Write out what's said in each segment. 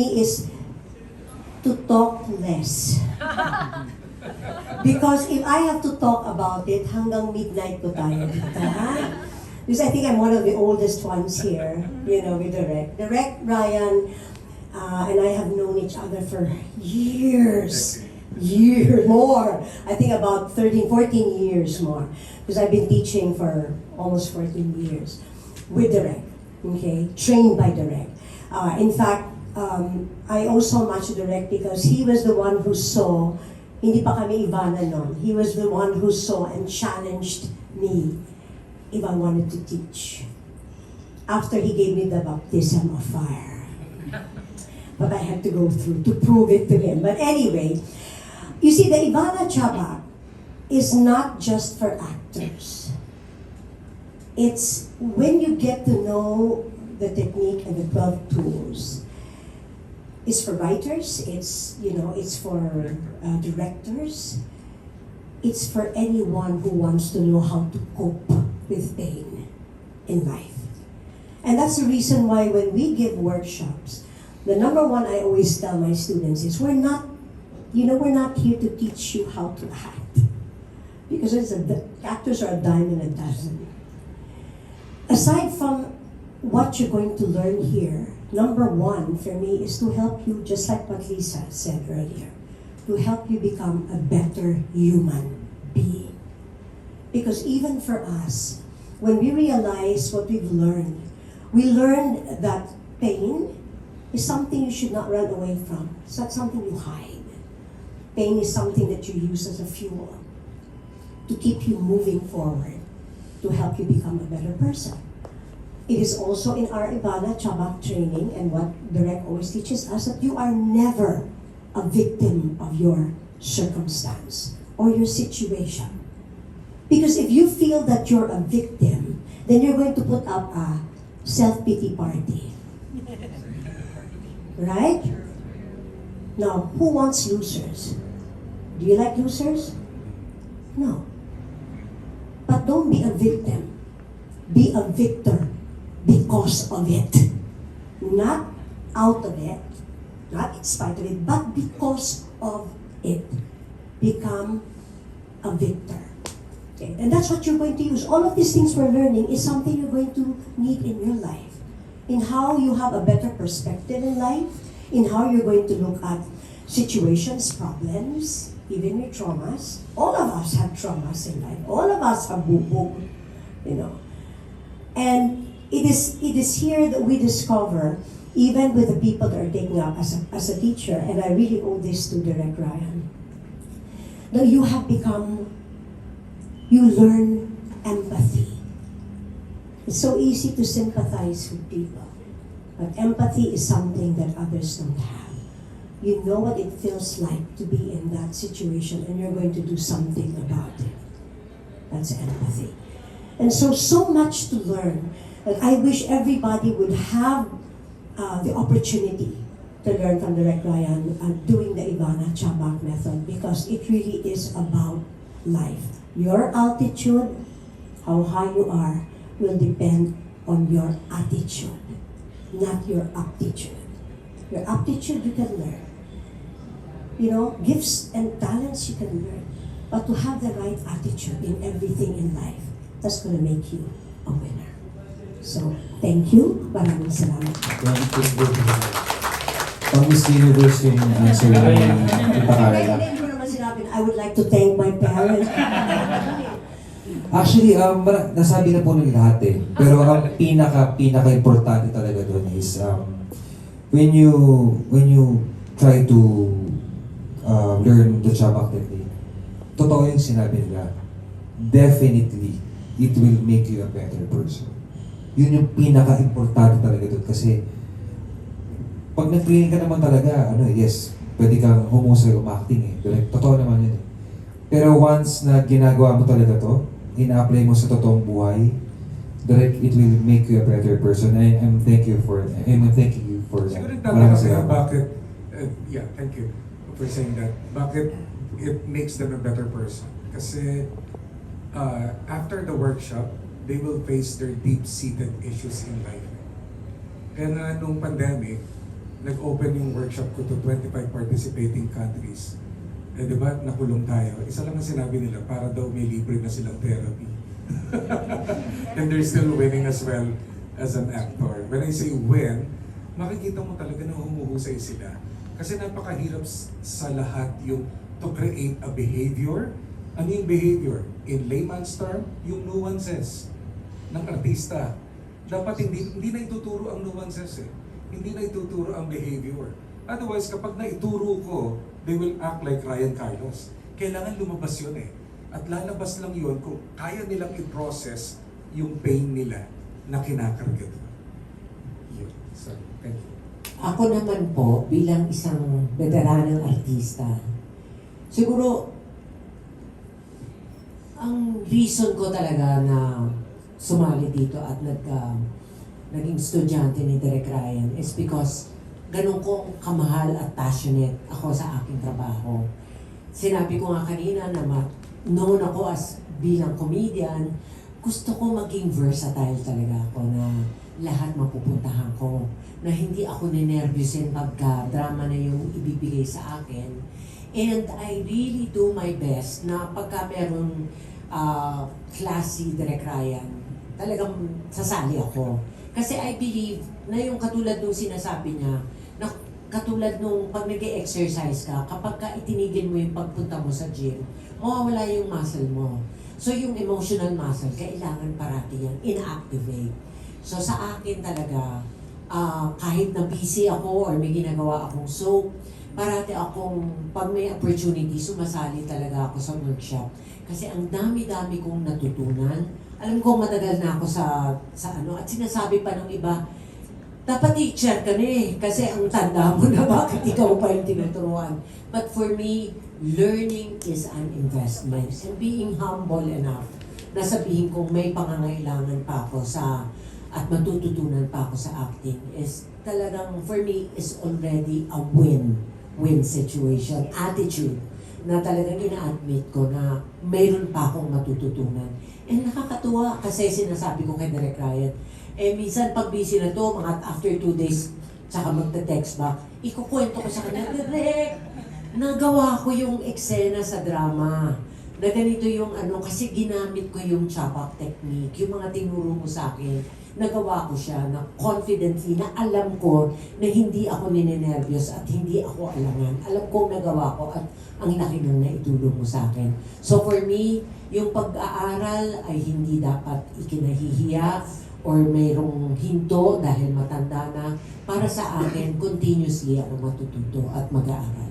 is to talk less. Because if I have to talk about it, hanggang midnight po tayo dito, ha? Because I think I'm one of the oldest ones here, you know, with Direk. Direk, Ryan, and I have known each other for years. More. I think about 13, 14 years more. Because I've been teaching for almost 14 years with Direk, okay? Trained by Direk. In fact, I owe so much to Direk because he was the one who saw, hindi pa kami Ivana noon, he was the one who saw and challenged me if I wanted to teach. After he gave me the baptism of fire. But I had to go through to prove it to him. But anyway, you see, the Ivana Chabak is not just for actors. It's when you get to know the technique and the 12 tools. It's for writers, it's, you know, it's for directors. It's for anyone who wants to know how to cope with pain in life. And that's the reason why when we give workshops, the number one I always tell my students is we're not here to teach you how to act. Because actors are a dime in a dozen. Aside from what you're going to learn here, number one for me is to help you, just like what Lisa said earlier, to help you become a better human being. Because even for us, when we realize what we learned that pain is something you should not run away from. It's not something you hide. Pain is something that you use as a fuel to keep you moving forward, to help you become a better person. It is also in our Ivana Chabak training and what Direk always teaches us that you are never a victim of your circumstance or your situation. Because if you feel that you're a victim, then you're going to put up a self-pity party. Right? Now, who wants losers? Do you like losers? No. But don't be a victim. Be a victor because of it. Not out of it, not in spite of it, but because of it. Become a victor. Okay? And that's what you're going to use. All of these things we're learning is something you're going to need in your life. In how you have a better perspective in life, in how you're going to look at situations, problems, even your traumas. All of us have traumas in life. All of us have boo-boo, you know. And it is here that we discover, even with the people that are taking up as a teacher, and I really owe this to Direk Ryan, that you learn empathy. It's so easy to sympathize with people, but empathy is something that others don't have. You know what it feels like to be in that situation and you're going to do something about it. That's empathy. And so much to learn that I wish everybody would have the opportunity to learn from Direk Ryan doing the Ivana Chabak method, because it really is about life. Your altitude, how high you are, will depend on your attitude, not your aptitude. Your aptitude you can learn. You know, gifts and talents you can learn. But to have the right attitude in everything in life, that's going to make you a winner. So, thank you. Maraming salamat. Pang Miss Universe yung answer ng Ipakarala. Hindi ko naman sinabi na I would like to thank my parents. Actually, nasabi na po ng lahat eh. Pero ang pinaka-importante talaga doon is when you try to learn the Chabak technique, totoo yung sinabi nila, definitely, it will make you a better person. Yun yung pinaka-importante talaga doon kasi pag nag-training ka naman talaga, yes, pwede kang humusay umacting eh. Like, totoo naman yun eh. Pero once na ginagawa mo talaga to, ina-apply mo sa totoong buhay, direct, it will make you a better person. I'm thanking you for that. Siguro tama kasi bakit, thank you for saying that. Bakit it makes them a better person? Kasi after the workshop, they will face their deep-seated issues in life. Kaya nga nung pandemic, nag-open yung workshop ko to 25 participating countries. Eh, di ba, nakulong tayo. Isa lang ang sinabi nila, para daw may libre na silang therapy. And they're still winning as well as an actor. When I say win, makikita mo talaga na humuhusay sila. Kasi napakahirap sa lahat yung to create a behavior. Ano yung behavior? In layman's term, yung nuances ng artista. Dapat hindi na ituturo ang nuances eh. Hindi na ituturo ang behavior. Otherwise, kapag naituro ko, they will act like Ryan Carlos. Kailangan lumabas yun eh. At lalabas lang yun kung kaya nilang i-process yung pain nila na kinakarga doon. Yun. So, thank you. Ako naman po, bilang isang veteranang artista, siguro, ang reason ko talaga na sumali dito at naging estudyante ni Direk Ryan is because ganun kong kamahal at passionate ako sa aking trabaho. Sinabi ko nga kanina na known ako as bilang comedian, gusto ko maging versatile talaga ako na lahat mapupuntahan ko. Na hindi ako ninervyusin pagka drama na yung ibibigay sa akin. And I really do my best na pagka meron classy Direk Ryan, talagang sasali ako. Kasi I believe na yung katulad nung sinasabi niya, na katulad nung pag nag-exercise ka, kapag ka itinigil mo yung pagpunta mo sa gym, mawawala yung muscle mo. So yung emotional muscle, kailangan parati yan inactivate. So sa akin talaga, kahit na busy ako or may ginagawa akong soap, parati akong, pag may opportunity, sumasali talaga ako sa workshop. Kasi ang dami-dami kong natutunan. Alam ko matagal na ako sa ano, at sinasabi pa ng iba, dapat teacher ka na eh, kasi ang tanda mo na bakit ikaw pa yung tinuturuan. But for me, learning is an investment and being humble enough na sabihin kong may pangangailangan pa ako at matututunan pa ako sa acting is talagang for me is already a win situation, attitude na talagang ina-admit ko na mayroon pa akong matututunan. And nakakatuwa kasi sinasabi ko kay Direk Ryan, minsan pag busy na to, mga after 2 days, tsaka magte-text back, ikukwento ko sa kanya, Direk, nagawa ko yung eksena sa drama. Na ganito yung ano, kasi ginamit ko yung chapak technique, yung mga tinuro mo sa akin, nagawa ko siya na confidently, na alam ko na hindi ako ninenervyos at hindi ako alangan. Alam ko nagawa ko at ang laki ng naitulong mo sa akin. So for me, yung pag-aaral ay hindi dapat ikinahihiya or mayroong hinto dahil matanda na. Para sa akin, continuously ako matututo at mag-aaral.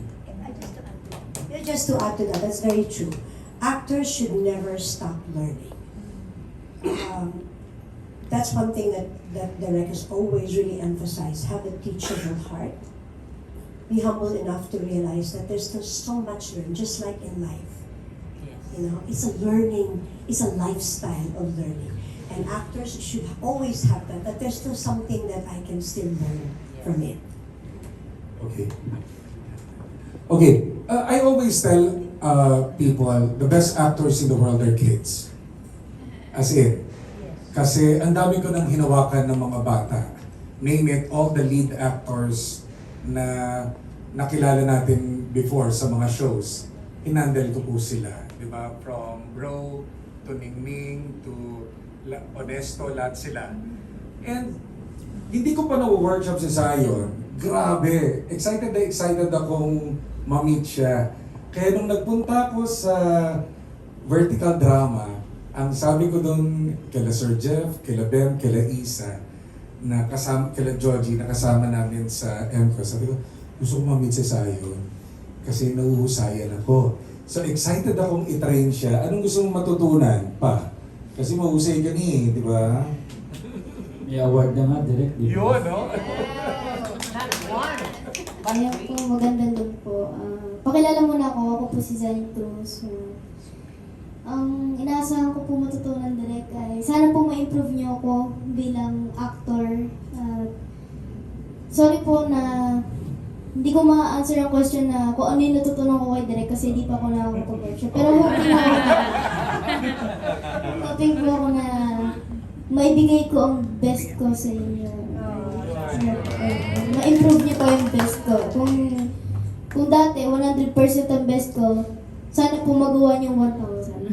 Just to add to that, that's very true. Actors should never stop learning. That's one thing that Derek has always really emphasized. Have a teachable heart. Be humble enough to realize that there's still so much to learn, just like in life. You know, it's a learning, it's a lifestyle of learning. And actors should always have that there's still something that I can still learn from it. Okay. Okay. I always tell people, the best actors in the world are kids. As in, kasi ang dami ko nang hinawakan ng mga bata. Name it, all the lead actors na nakilala natin before sa mga shows. Hinandle ko po sila. Diba? From Bro, to Ningning, to Honesto, lahat sila. And hindi ko pa na-workshop si Zion. Grabe! Excited akong ma-meet siya. Kaya nung nagpunta ko sa vertical drama, ang sabi ko doon kila Sir Jeff, kila Ben, kila Isa, na kasama, kila Georgie, na kasama namin sa MCO, sabi ko, gusto ko ma-meet si Zion kasi nauhusayan ako. So excited akong i-train siya. Anong gusto mong matutunan pa? Kasi mahusay ka ni, di ba? May award na nga, direct. Di ba? Yun, no? Kaya po, maganda doon po. Pakilala muna ako. Ako po si Zion Cruz. Ang inaasahan ko po matutunan direct ay sana po ma-improve niyo ako bilang actor. Sorry po na hindi ko ma-answer ang question na kung ano yung natutunan ko kay Direk kasi hindi pa ako nakakapag-workshop. Pero hoping po ako na maibigay ko ang best ko sa inyo. ma-improve niyo po yung best ko. Kung dati 100% ang best ko, sana po magawa niyo 1,000.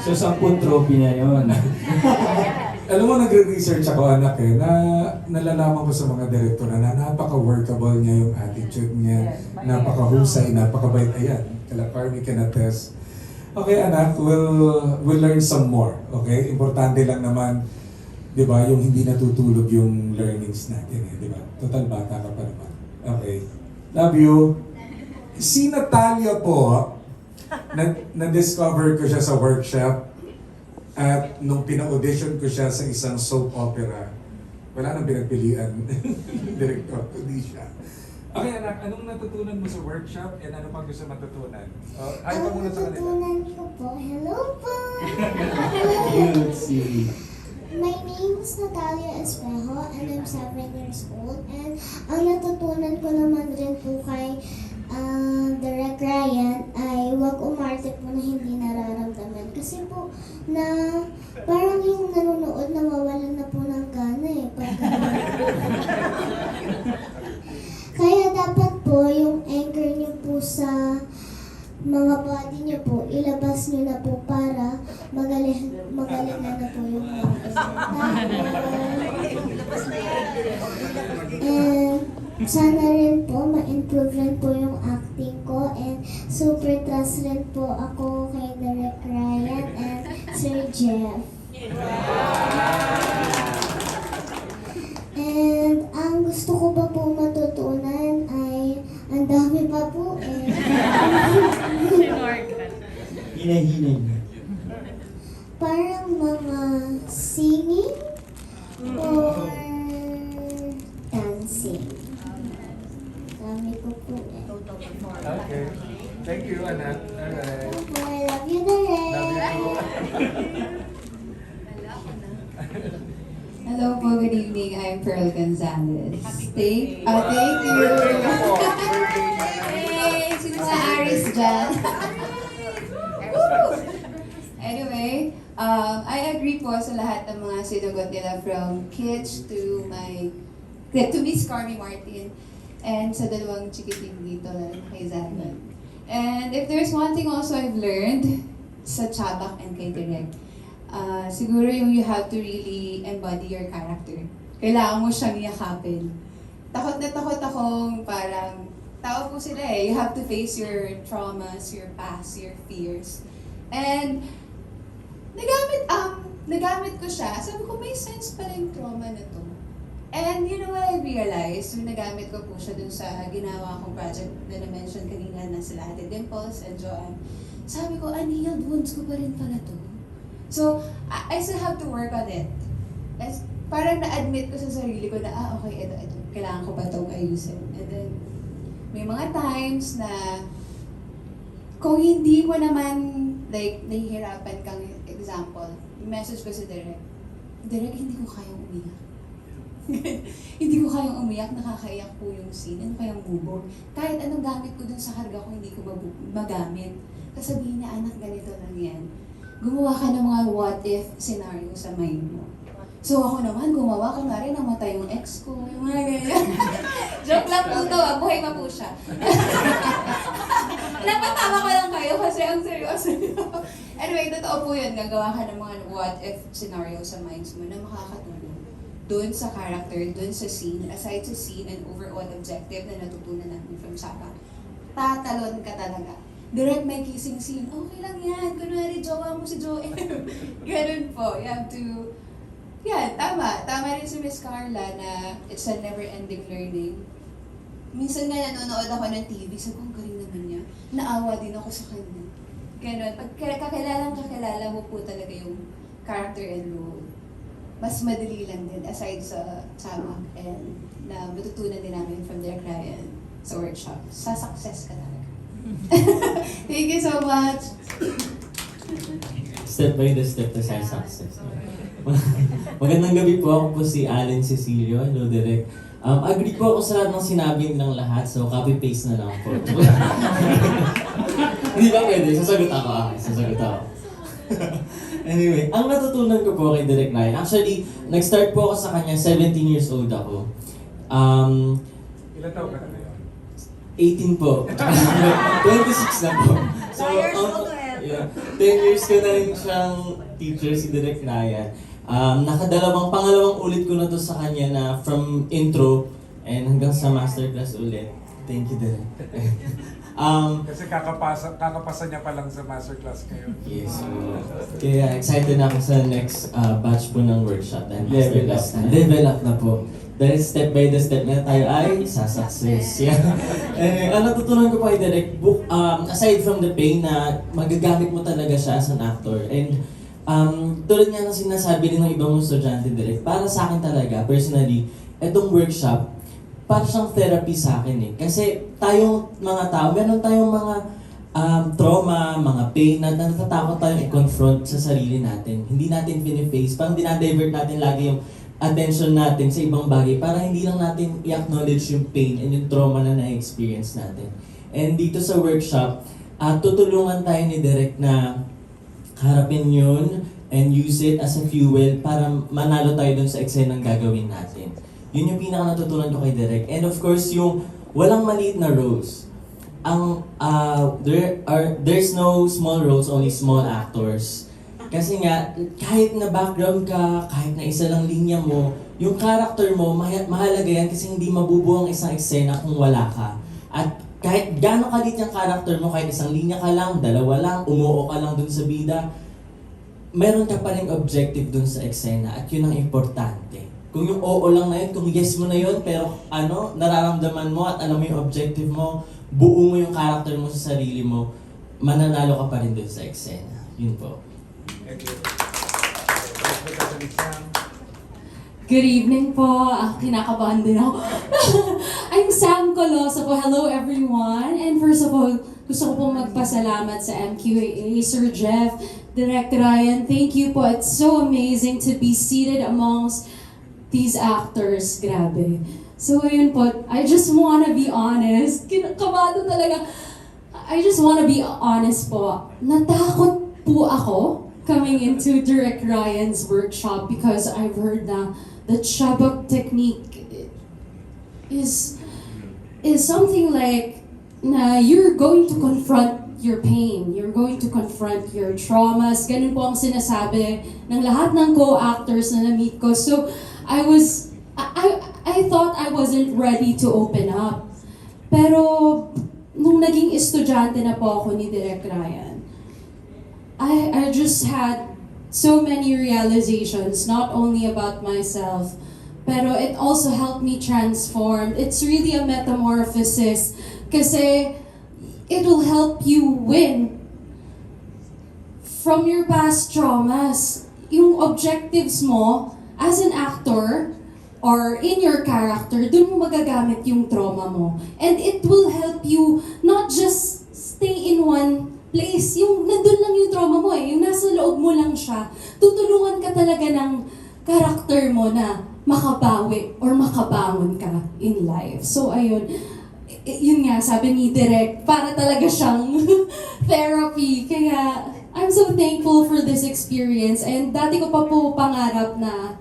So, 10 trophy na yun. Alam mo, nagre-research ako anak na nalalaman ko sa mga direktor na napaka-workable niya yung attitude niya, napaka-husay, napaka-bait. Ayan, kala Carmi can attest. Okay anak, we'll learn some more. Okay? Importante lang naman, di ba, yung hindi natutulog yung learnings natin. Di ba? Total bata ka pa naman. Okay. Love you. Si Natalia po, na-discover ko siya sa workshop. At nung pina-audition ko siya sa isang soap opera, wala nang pinagpilian. Director, kundi siya. Okay anak, anong natutunan mo sa workshop and ano pang gusto matutunan? Ay pa muna sa kanila. natutunan ko po, hello po! Cute si... My name is Natalia Espejo and I'm 7 years old. And ang natutunan ko naman rin po kay Direk Ryan ay huwag umarte po na hindi nararamdaman. Kasi po na parang yung nanonood nawawalan na po ng gana eh. Kaya dapat po yung anchor niyo po sa mga body niyo po, ilabas niyo na po para magaling na po yung mga And sana rin po ma-improve rin po yung acting ko and super trust rin po ako kay Direk Ryan and Sir Jeff. And ang gusto ko pa po matutunan ay ang dami pa po eh. Hinahinay niya. Parang mga singing or dancing. Dami ko po eh. Okay. Thank you, anak. Alright. I love you, Direk. Love you too. Hello po, good evening. I'm Pearl Gonzalez. Thank you. Hey, sino sa Aris dyan? Anyway, I agree po sa lahat ng mga sinugot nila from Kitsch to Miss Carmi Martin and sa dalawang chikiting dito na kay Zagan. And if there's one thing also I've learned sa Chabak and kay Direk, siguro yung you have to really embody your character. Kailangan mo siyang yakapin. Takot na takot akong parang, tao po sila eh. You have to face your traumas, your past, your fears. And nagamit ko siya. Sabi ko, may sense pala yung trauma na to. And you know what I realized, yung nagamit ko po siya dun sa ginawa kong project na na-mention kanina na sila Ate Dimples and Joanne. Sabi ko, unhealed wounds ko pa rin pala to. So, I still have to work on it. As, parang na-admit ko sa sarili ko na, okay, ito, kailangan ko pa itong ayusin. And then, may mga times na, kung hindi mo naman, like, nahihirapan kang example, message ko si Direk, hindi ko kayang umiyak. Hindi ko kayang umiyak, nakakaiyak po yung scene, ano kayang bubog. Kahit anong gamit ko dun sa karga ko, hindi ko magamit. Kasabihin niya, anak, ganito lang yan. Gumawa ka ng mga what if scenario sa mind mo. So ako naman, gumawa ko nga rin, namatay yung ex ko, yung mga ganyan. Joke lang po to, buhay pa po siya. Napatawa ko lang kayo kasi ang seryoso niyo. Anyway, totoo po yun, gagawa ka ng mga what if scenario sa minds mo na makakatulong doon sa character, doon sa scene, aside sa scene and overall objective na natutunan namin from Sapa. Tatalon ka talaga. Direct may kissing scene, okay lang yan. Kunwari, jowa mo si Joel. Ganun po. You have to... Yeah, tama. Tama rin si Miss Carla na it's a never-ending learning. Minsan nga nanonood ako ng TV, sabi ko, ang galing naman niya. Naawa din ako sa kanya. Ganun. Pag kakilala mo po talaga yung character and role, mas madali lang din aside sa Chabak and na matutunan din namin from Direk Ryan sa workshop. Sa success ka talaga. Thank you so much. Step by the step to sa success. Magandang gabi po, ako po si Allen Cecilio. Hello, Direk. Agree po ako sa lahat ng sinabi ng lahat, so copy-paste na lang po. Hindi ba pwede? Sasagot ako. Anyway, ang natutunan ko po kay Direk Ryan, actually, nag-start po ako sa kanya, 17 years old ako. Ilan taon ka na ngayon? 18 po. 26 na po. So, yeah, 10 years ko na rin siyang teacher, si Direk Ryan. Pangalawang ulit ko na to sa kanya na from intro and hanggang sa masterclass ulit. Thank you, Direk. Kasi kakapasa niya pa lang sa masterclass ngayon. Yes. Kaya excited na ako sa next batch po ng workshop and masterclass. Level up na po. Dahil step by the step na tayo ay sa-success. Yeah. Ang natutunan ko pa kay Direk, aside from the pain na magagamit mo talaga siya as an actor. And tulad nga ng sinasabi rin ng ibang estudyante, Direk, para sa akin talaga, personally, itong workshop, para siyang therapy sa akin eh. Kasi tayong mga tao, meron tayong mga trauma, mga pain na natatakot tayong i-confront sa sarili natin. Hindi natin piniface, parang dinadivert natin lagi yung attention natin sa ibang bagay para hindi lang natin i-acknowledge yung pain and yung trauma na na-experience natin. And dito sa workshop, tutulungan tayo ni Direk na harapin yun and use it as a fuel para manalo tayo dun sa eksenang gagawin natin. Yun yung pinaka natutunan ko kay Direk. And of course, yung walang maliit na roles. There's no small roles, only small actors. Kasi nga, kahit na background ka, kahit na isa lang linya mo, yung character mo, mahalaga yan kasi hindi mabubuo ang isang eksena kung wala ka. At kahit gano'ng kalit yung character mo, kahit isang linya ka lang, dalawa lang, umuo ka lang dun sa bida, meron ka pa rin objective dun sa eksena at yun ang importante. Kung yung oo lang na yun, kung yes mo na yun, pero nararamdaman mo at alam mo yung objective mo, buo mo yung character mo sa sarili mo, mananalo ka pa rin dun sa eksena. Yun po. Thank you. Good evening po. Kinakabahan din ako. I'm Sam Coloso po. Hello everyone. And first of all, gusto ko pong magpasalamat sa MQAA, Sir Jeff, Direk Ryan. Thank you po. It's so amazing to be seated amongst these actors. Grabe. So ayun po, I just wanna be honest. Kinakabado talaga. I just wanna be honest po. Natakot po ako coming into Direk Ryan's workshop because I've heard na the Chabak technique is something like na you're going to confront your pain, you're going to confront your traumas. Ganun po ang sinasabi ng lahat ng co-actors na na-meet ko. So I thought I wasn't ready to open up. Pero nung naging estudyante na po ako ni Direk Ryan, I just had so many realizations, not only about myself, pero it also helped me transform. It's really a metamorphosis kasi it will help you win from your past traumas. Yung objectives mo as an actor or in your character, dun mo magagamit yung trauma mo. And it will help you not just stay in one place, yung nandun lang yung trauma mo yung nasa loob mo lang siya, tutulungan ka talaga ng karakter mo na makabawi or makabangon ka in life. So ayun, yun nga, sabi ni Direk, para talaga siyang therapy. Kaya I'm so thankful for this experience and dati ko pa po pangarap na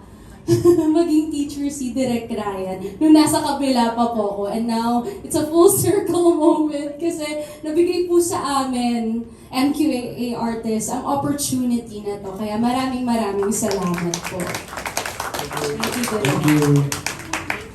maging teacher si Direk Ryan nung nasa kabila pa po ako. And now, it's a full circle moment kasi nabigay po sa amin, MQAA artists, ang opportunity na to. Kaya maraming salamat po. Thank you, Direk. Thank you.